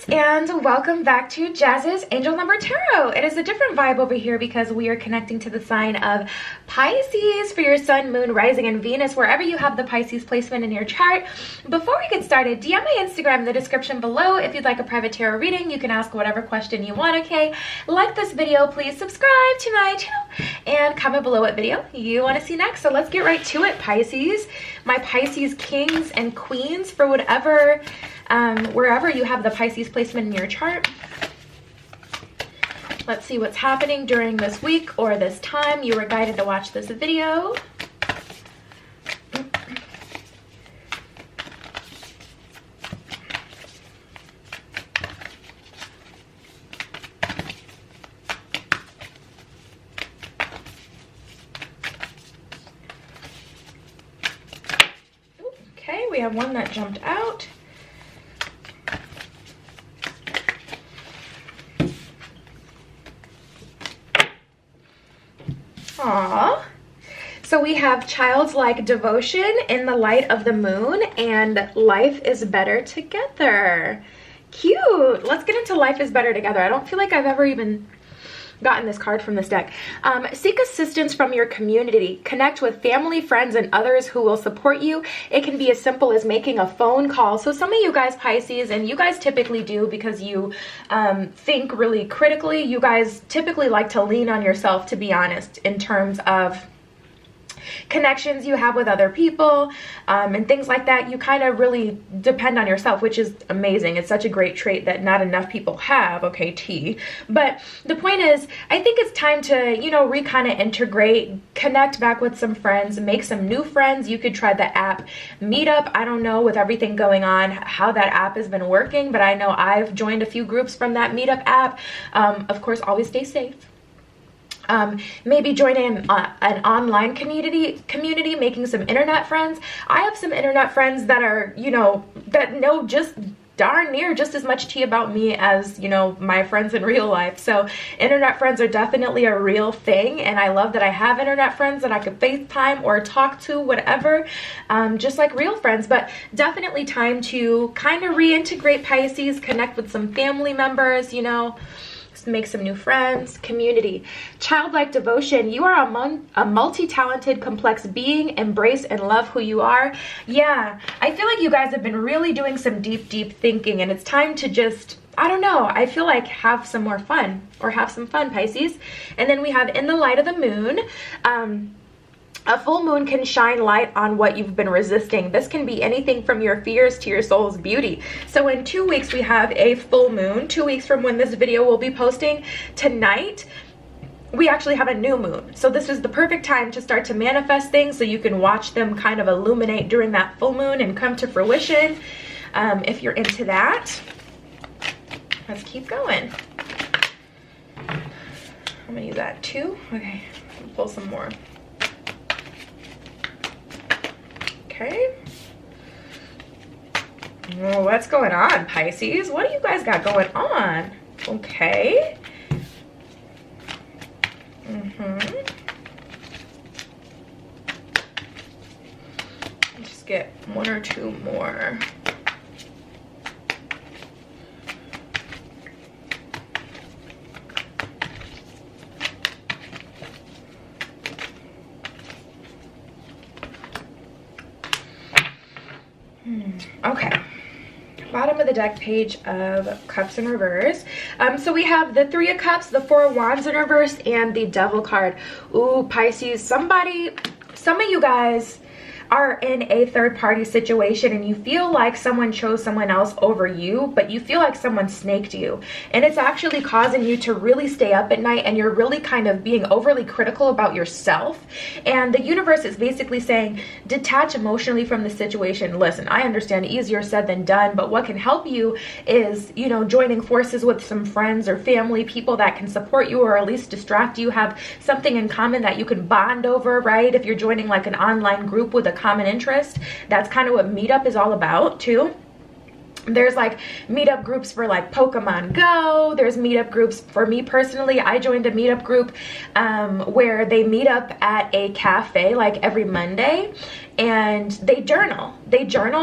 and welcome back to Jazz's Angel Number Tarot. It is a different vibe over here because we are connecting to the sign of Pisces for your sun, moon, rising, and Venus, wherever you have the Pisces placement in your chart. Before we get started, DM my Instagram in the description below if you'd like a private tarot reading. You can ask whatever question you want, okay? Like this video, please subscribe to my channel, and comment below what video you want to see next. So let's get right to it, Pisces. My Pisces kings and queens for whatever wherever you have the Pisces placement in your chart. Let's see what's happening during this week or this time you were guided to watch this video. Okay, we have one that jumped out. Aww. So we have childlike devotion in the light of the moon and life is better together. Cute. Let's get into life is better together. I don't feel like I've ever even gotten this card from this deck. Seek assistance from your community. Connect with family, friends, and others who will support you. It can be as simple as making a phone call. So some of you guys, Pisces, and you guys typically do because you think really critically, you guys typically like to lean on yourself, to be honest, in terms of connections you have with other people and things like that. You kind of really depend on yourself, which is amazing. It's such a great trait that not enough people have. Okay, T. But the point is, I think it's time to, you know, kind of integrate, connect back with some friends, make some new friends. You could try the app Meetup. I don't know, with everything going on, how that app has been working, but I know I've joined a few groups from that Meetup app. Of course, always stay safe. Maybe joining an online community, making some internet friends. I have some internet friends that are, you know, that know just darn near just as much tea about me as, you know, my friends in real life. So internet friends are definitely a real thing, and I love that I have internet friends that I could FaceTime or talk to, whatever, just like real friends. But definitely time to kind of reintegrate, Pisces, connect with some family members, you know, make some new friends. Community. Childlike devotion. You are a multi-talented, complex being. Embrace and love who you are. Yeah, I feel like you guys have been really doing some deep thinking, and it's time to just, I don't know, I feel like have some more fun, or have some fun, Pisces. And then we have in the light of the moon. A full moon can shine light on what you've been resisting. This can be anything from your fears to your soul's beauty. So in 2 weeks, we have a full moon. 2 weeks from when this video will be posting tonight, we actually have a new moon. So this is the perfect time to start to manifest things so you can watch them kind of illuminate during that full moon and come to fruition. If you're into that, let's keep going. I'm gonna use that too. Okay, pull some more. Okay. Well, what's going on, Pisces? What do you guys got going on? Okay. Just get one or two more. Okay, bottom of the deck, page of cups in reverse. So we have the 3 of cups, the 4 of wands in reverse, and the devil card. Ooh, Pisces, some of you guys are in a third-party situation and you feel like someone chose someone else over you, but you feel like someone snaked you, and it's actually causing you to really stay up at night, and you're really kind of being overly critical about yourself. And the universe is basically saying, detach emotionally from the situation. Listen, I understand, easier said than done, but what can help you is, you know, joining forces with some friends or family, people that can support you or at least distract you, have something in common that you can bond over, right? If you're joining like an online group with a common interest, that's kind of what Meetup is all about too. There's like meetup groups for like Pokemon Go. There's meetup groups for me personally. I joined a meetup group where they meet up at a cafe like every Monday, and they journal,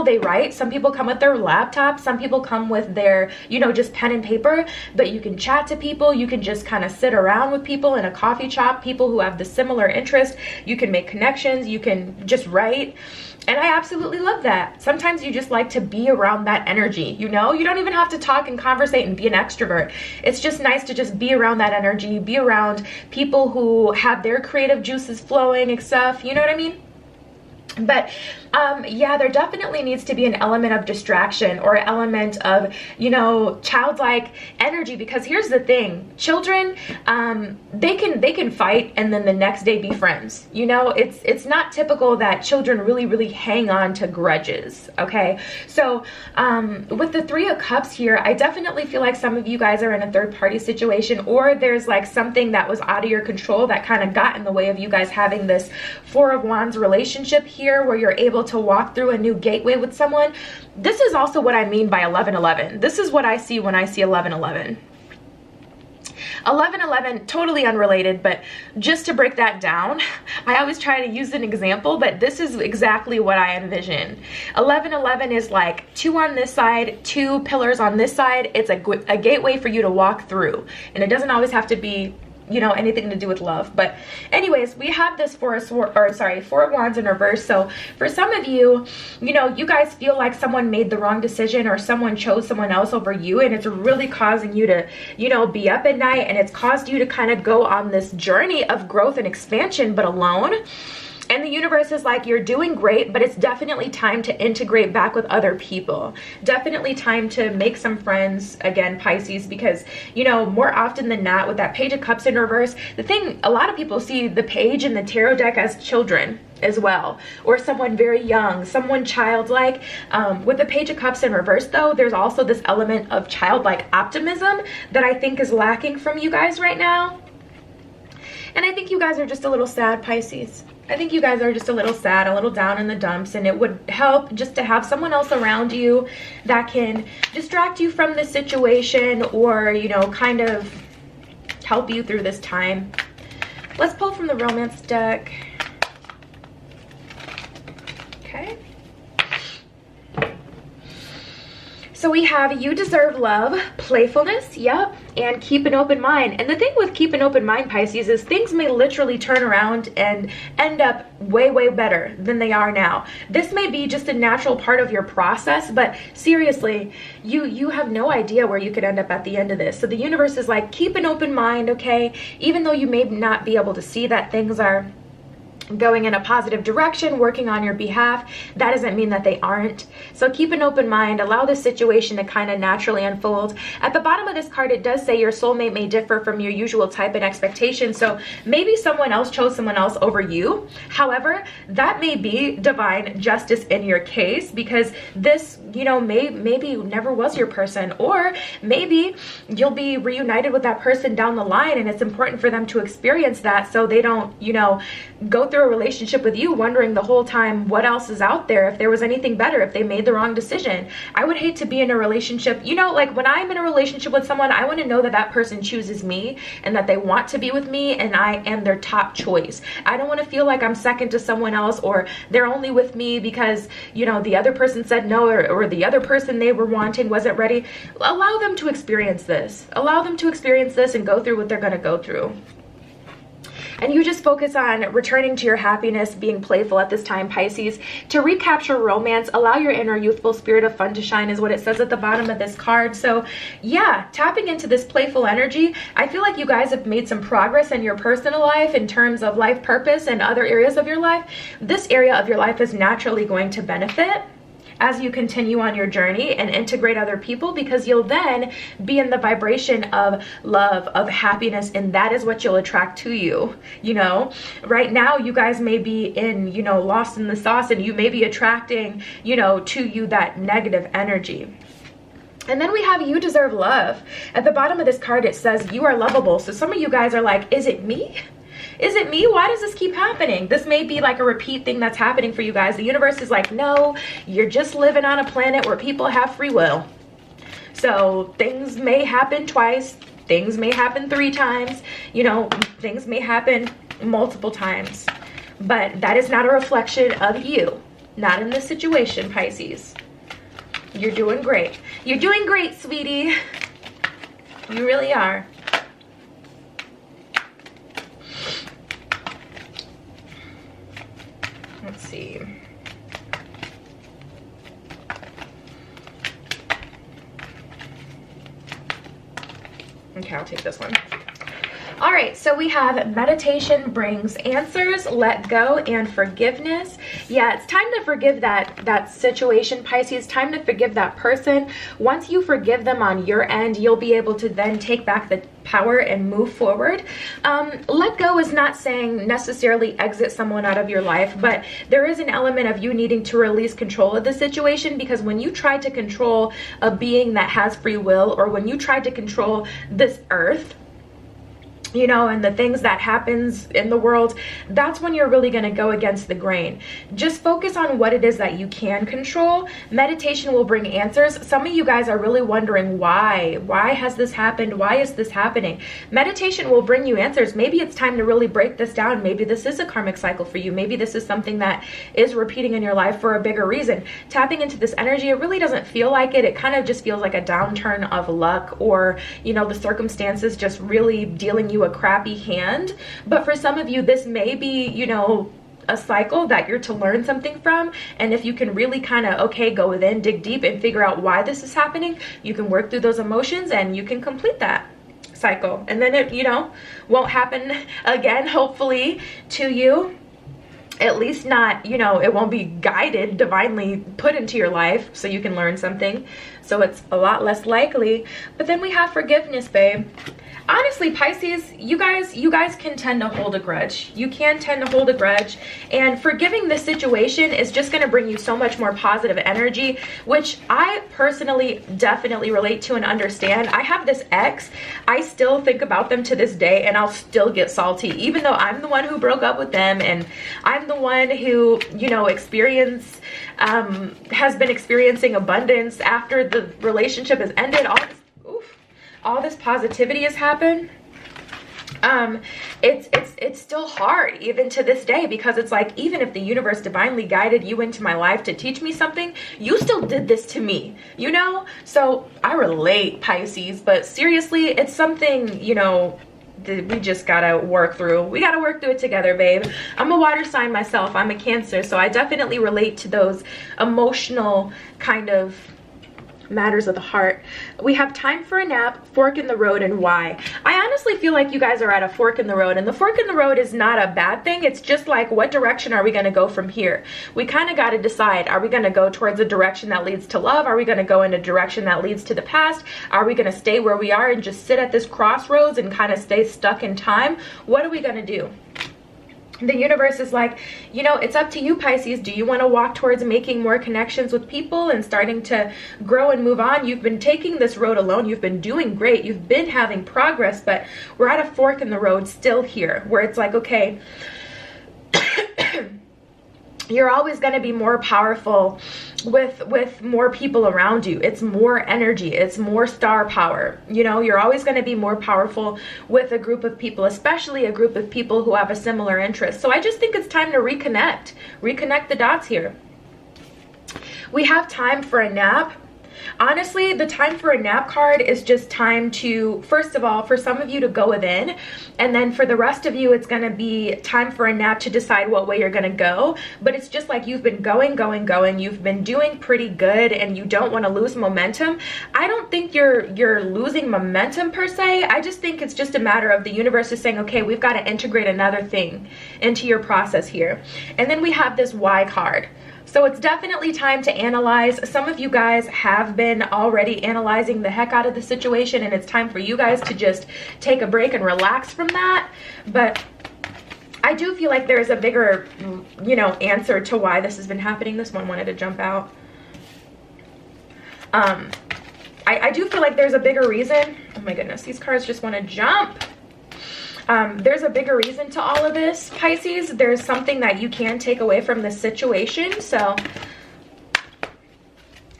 they write. Some people come with their laptop, some people come with their, you know, just pen and paper, but you can chat to people, you can just kind of sit around with people in a coffee shop, people who have the similar interest, you can make connections, you can just write. And I absolutely love that. Sometimes you just like to be around that energy, you know? You don't even have to talk and conversate and be an extrovert. It's just nice to just be around that energy, be around people who have their creative juices flowing and stuff, you know what I mean? But yeah, there definitely needs to be an element of distraction or an element of, you know, childlike energy, because here's the thing, children, they can fight and then the next day be friends. You know, it's not typical that children really hang on to grudges. Okay, so with the Three of Cups here, I definitely feel like some of you guys are in a third party situation, or there's like something that was out of your control that kind of got in the way of you guys having this Four of Wands relationship here, where you're able to walk through a new gateway with someone. This is also what I mean by 1111. This is what I see when I see 1111. 1111, totally unrelated, but just to break that down, I always try to use an example, but this is exactly what I envision. 1111 is like two on this side, two pillars on this side. It's a gateway for you to walk through, and it doesn't always have to be, you know, anything to do with love. But anyways, we have this Four of Wands in reverse. So for some of you, you know, you guys feel like someone made the wrong decision or someone chose someone else over you, and it's really causing you to, you know, be up at night, and it's caused you to kind of go on this journey of growth and expansion, but alone. And the universe is like, you're doing great, but it's definitely time to integrate back with other people. Definitely time to make some friends again, Pisces, because, you know, more often than not with that Page of Cups in reverse, the thing, a lot of people see the page in the tarot deck as children as well, or someone very young, someone childlike. With the Page of Cups in reverse though, there's also this element of childlike optimism that I think is lacking from you guys right now. And I think you guys are just a little sad, Pisces. I think you guys are just a little sad, a little down in the dumps, and it would help just to have someone else around you that can distract you from the situation, or, you know, kind of help you through this time. Let's pull from the romance deck. Okay. So we have you deserve love, playfulness, yep, and keep an open mind. And the thing with keep an open mind, Pisces, is things may literally turn around and end up way better than they are now. This may be just a natural part of your process, but seriously, you have no idea where you could end up at the end of this. So the universe is like, keep an open mind, okay? Even though you may not be able to see that things are going in a positive direction, working on your behalf, that doesn't mean that they aren't. So keep an open mind, allow this situation to kind of naturally unfold. At the bottom of this card, it does say your soulmate may differ from your usual type and expectation. So maybe someone else chose someone else over you. However, that may be divine justice in your case, because this, you know, maybe never was your person, or maybe you'll be reunited with that person down the line, and it's important for them to experience that so they don't, you know, go through a relationship with you wondering the whole time what else is out there, if there was anything better, if they made the wrong decision. I would hate to be in a relationship, you know, like when I'm in a relationship with someone, I want to know that that person chooses me and that they want to be with me and I am their top choice. I don't want to feel like I'm second to someone else, or they're only with me because, you know, the other person said no, or the other person they were wanting wasn't ready. Allow them to experience this. Allow them to experience this and go through what they're going to go through. And you just focus on returning to your happiness, being playful at this time, Pisces. To recapture romance, allow your inner youthful spirit of fun to shine is what it says at the bottom of this card. So yeah, tapping into this playful energy, I feel like you guys have made some progress in your personal life in terms of life purpose and other areas of your life. This area of your life is naturally going to benefit as you continue on your journey and integrate other people, because you'll then be in the vibration of love, of happiness, and that is what you'll attract to you. You know, right now you guys may be in, you know, lost in the sauce, and you may be attracting, you know, to you that negative energy. And then we have you deserve love. At the bottom of this card, it says you are lovable. So some of you guys are like, is it me? Is it me? Why does this keep happening? This may be like a repeat thing that's happening for you guys. The universe is like, no, you're just living on a planet where people have free will. So things may happen twice. Things may happen 3 times. You know, things may happen multiple times. but that is not a reflection of you. Not in this situation, Pisces. You're doing great. You're doing great, sweetie. You really are. Let's see. Okay, I'll take this one. All right, so we have meditation brings answers, let go, and forgiveness. Yeah, it's time to forgive that situation, Pisces. Time to forgive that person. Once you forgive them on your end, you'll be able to then take back the power and move forward. Let go is not saying necessarily exit someone out of your life, but there is an element of you needing to release control of the situation, because when you try to control a being that has free will, or when you try to control this earth, you know, and the things that happens in the world, that's when you're really going to go against the grain. Just focus on what it is that you can control. Meditation will bring answers. Some of you guys are really wondering why has this happened? Why is this happening? Meditation will bring you answers. Maybe it's time to really break this down. Maybe this is a karmic cycle for you. Maybe this is something that is repeating in your life for a bigger reason. Tapping into this energy, it really doesn't feel like it. It kind of just feels like a downturn of luck, or, you know, the circumstances just really dealing you a crappy hand. But for some of you, this may be, you know, a cycle that you're to learn something from. And if you can really kind of, okay, go within, dig deep, and figure out why this is happening, you can work through those emotions and you can complete that cycle. And then it, you know, won't happen again, hopefully, to you. At least not, you know, it won't be guided, divinely put into your life so you can learn something. So it's a lot less likely. But then we have forgiveness, babe. Honestly, Pisces, you guys can tend to hold a grudge. You can tend to hold a grudge, and forgiving this situation is just going to bring you so much more positive energy, which I personally definitely relate to and understand. I have this ex. I still think about them to this day, and I'll still get salty, even though I'm the one who broke up with them, and I'm the one who, you know, has been experiencing abundance after the relationship has ended. All this positivity has happened. It's still hard even to this day, because it's like, even if the universe divinely guided you into my life to teach me something, you still did this to me, you know? So I relate, Pisces, but seriously, it's something, you know, that we just gotta work through. We gotta work through it together, babe. I'm a water sign myself. I'm a Cancer, so I definitely relate to those emotional kind of matters of the heart. We have time for a nap, fork in the road, and why. I honestly feel like you guys are at a fork in the road, and the fork in the road is not a bad thing. It's just like, what direction are we going to go from here? We kind of got to decide. Are we going to go towards a direction that leads to love? Are we going to go in a direction that leads to the past? Are we going to stay where we are and just sit at this crossroads and kind of stay stuck in time? What are we going to do? The universe is like, you know, it's up to you, Pisces. Do you want to walk towards making more connections with people and starting to grow and move on? You've been taking this road alone. You've been doing great. You've been having progress, but we're at a fork in the road still here, where it's like, okay, you're always going to be more powerful with more people around you. It's more energy. It's more star power. You know, you're always going to be more powerful with a group of people, especially a group of people who have a similar interest. So I just think it's time to reconnect the dots here. We have time for a nap. Honestly, the time for a nap card is just time to, first of all, for some of you to go within, and then for the rest of you, it's going to be time for a nap to decide what way you're going to go. But it's just like you've been going. You've been doing pretty good, and you don't want to lose momentum. I don't think you're losing momentum per se. I just think it's just a matter of the universe is saying, okay, we've got to integrate another thing into your process here. And then we have this why card. So it's definitely time to analyze. Some of you guys have been already analyzing the heck out of the situation, and it's time for you guys to just take a break and relax from that. But I do feel like there's a bigger, you know, answer to why this has been happening. This one wanted to jump out. I do feel like there's a bigger reason. Oh my goodness, these cards just want to jump. There's a bigger reason to all of this, Pisces. There's something that you can take away from this situation. So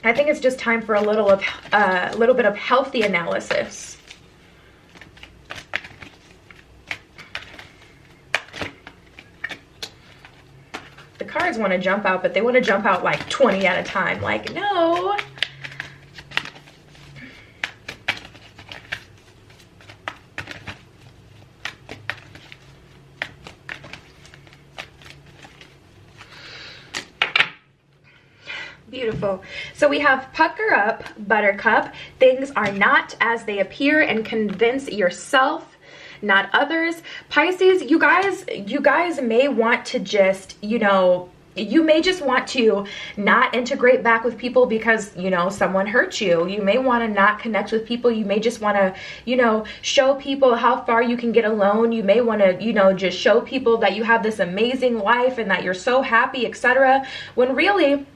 I think it's just time for a little bit of healthy analysis. cards want to jump out, but they want to jump out like 20 at a time. Like, no. Beautiful. So we have pucker up, buttercup. Things are not as they appear, and convince yourself, not others. Pisces, you guys may want to just, you know, you may just want to not integrate back with people because, you know, someone hurt you. You may want to not connect with people. You may just want to, you know, show people how far you can get alone. You may want to, you know, just show people that you have this amazing life and that you're so happy, etc. When really,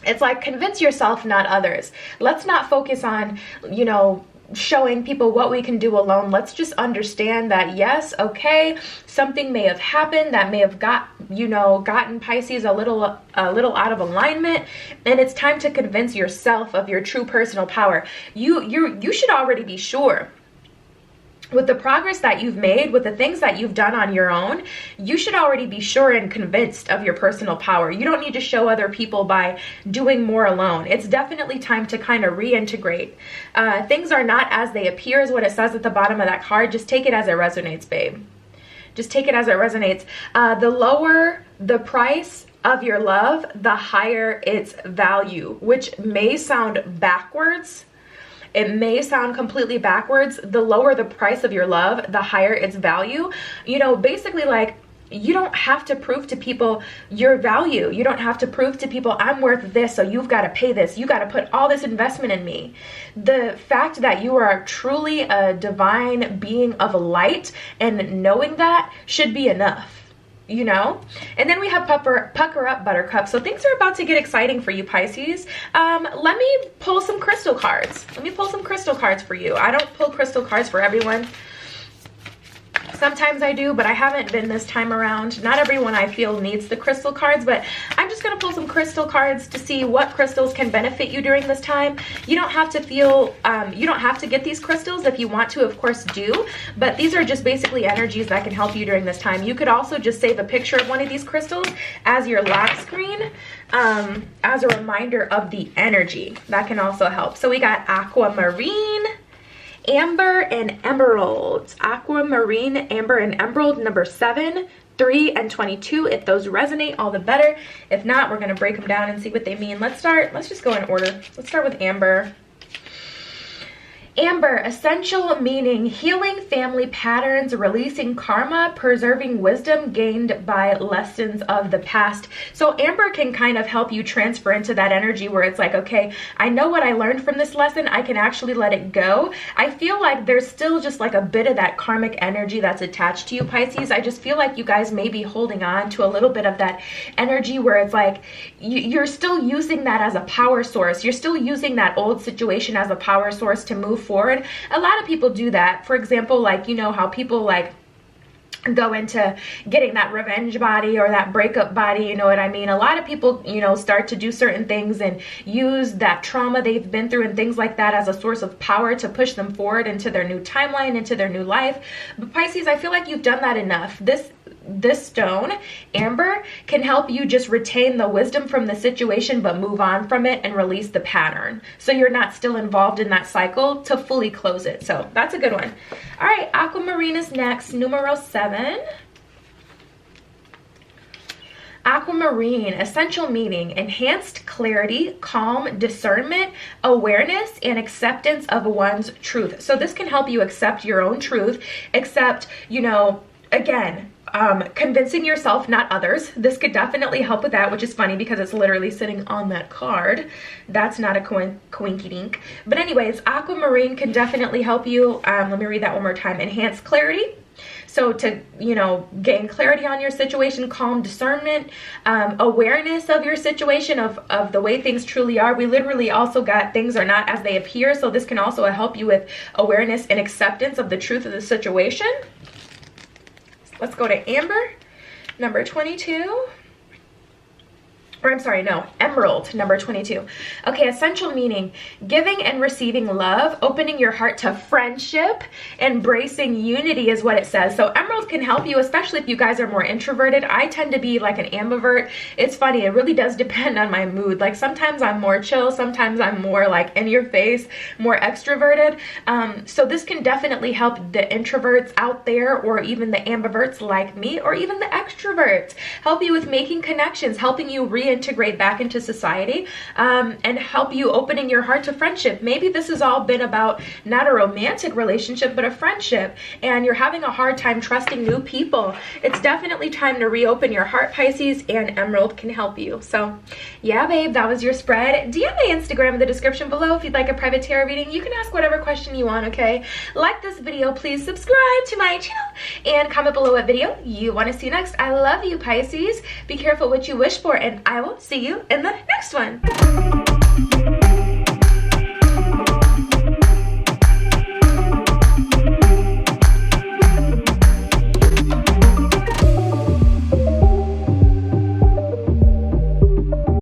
it's like, convince yourself, not others. Let's not focus on, you know, showing people what we can do alone. Let's just understand that, yes, okay, something may have happened that may have gotten Pisces a little out of alignment, and it's time to convince yourself of your true personal power. You should already be sure. With the progress that you've made, with the things that you've done on your own, you should already be sure and convinced of your personal power. You don't need to show other people by doing more alone. It's definitely time to kind of reintegrate. Things are not as they appear is what it says at the bottom of that card. Just take it as it resonates, babe. Just take it as it resonates. The lower the price of your love, the higher its value, which may sound backwards. It may sound completely backwards. The lower the price of your love, the higher its value. You know, basically, like, you don't have to prove to people your value. You don't have to prove to people, I'm worth this, so you've got to pay this. You got to put all this investment in me. The fact that you are truly a divine being of light, and knowing that should be enough. You know. And then we have pucker up, buttercup. So things are about to get exciting for you, Pisces. Let me pull some crystal cards. Let me pull some crystal cards for you. I don't pull crystal cards for everyone. Sometimes I do, but I haven't been this time around. Not everyone I feel needs the crystal cards, but I'm just going to pull some crystal cards to see what crystals can benefit you during this time. You don't have to feel, you don't have to get these crystals. If you want to, of course, do, but these are just basically energies that can help you during this time. You could also just save a picture of one of these crystals as your lock screen, as a reminder of the energy. That can also help. So we got aquamarine, amber, and emerald. Aquamarine, amber, and emerald, number 7, 3, and 22. If those resonate, all the better. If not, we're going to break them down and see what they mean. Let's just go in order. Let's start with amber. Amber, essential meaning, healing family patterns, releasing karma, preserving wisdom gained by lessons of the past. So amber can kind of help you transfer into that energy where it's like, okay, I know what I learned from this lesson. I can actually let it go. I feel like there's still just like a bit of that karmic energy that's attached to you, Pisces. I just feel like you guys may be holding on to a little bit of that energy where it's like you're still using that as a power source. You're still using that old situation as a power source to move forward. A lot of people do that. For example, like, you know how people like go into getting that revenge body or that breakup body, you know what I mean? A lot of people, you know, start to do certain things and use that trauma they've been through and things like that as a source of power to push them forward into their new timeline, into their new life. But Pisces, I feel like you've done that enough. This stone, amber, can help you just retain the wisdom from the situation but move on from it and release the pattern, so you're not still involved in that cycle to fully close it. So that's a good one. All right, aquamarine is next, numero 7. Aquamarine, essential meaning, enhanced clarity, calm, discernment, awareness, and acceptance of one's truth. So this can help you accept your own truth, accept, you know, again, convincing yourself, not others. This could definitely help with that, which is funny because it's literally sitting on that card. That's not a coinky dink. But anyways, aquamarine can definitely help you. Let me read that one more time. Enhance clarity. So to, you know, gain clarity on your situation, calm, discernment, awareness of your situation, of the way things truly are. We literally also got things are not as they appear. So this can also help you with awareness and acceptance of the truth of the situation. Let's go to amber, number 22. or I'm sorry, no, emerald, number 22. Okay, essential meaning, giving and receiving love, opening your heart to friendship, embracing unity is what it says. So emerald can help you, especially if you guys are more introverted. I tend to be like an ambivert. It's funny, it really does depend on my mood. Like sometimes I'm more chill, sometimes I'm more like in your face, more extroverted. So this can definitely help the introverts out there, or even the ambiverts like me, or even the extroverts. Help you with making connections, helping you reintegrate back into society, and help you opening your heart to friendship. Maybe this has all been about not a romantic relationship, but a friendship, and you're having a hard time trusting new people. It's definitely time to reopen your heart, Pisces, and emerald can help you. So yeah, babe, that was your spread. DM my Instagram in the description below if you'd like a private tarot reading. You can ask whatever question you want, okay? Like this video, please subscribe to my channel, and comment below what video you want to see next. I love you, Pisces. Be careful what you wish for, and I will see you in the next one.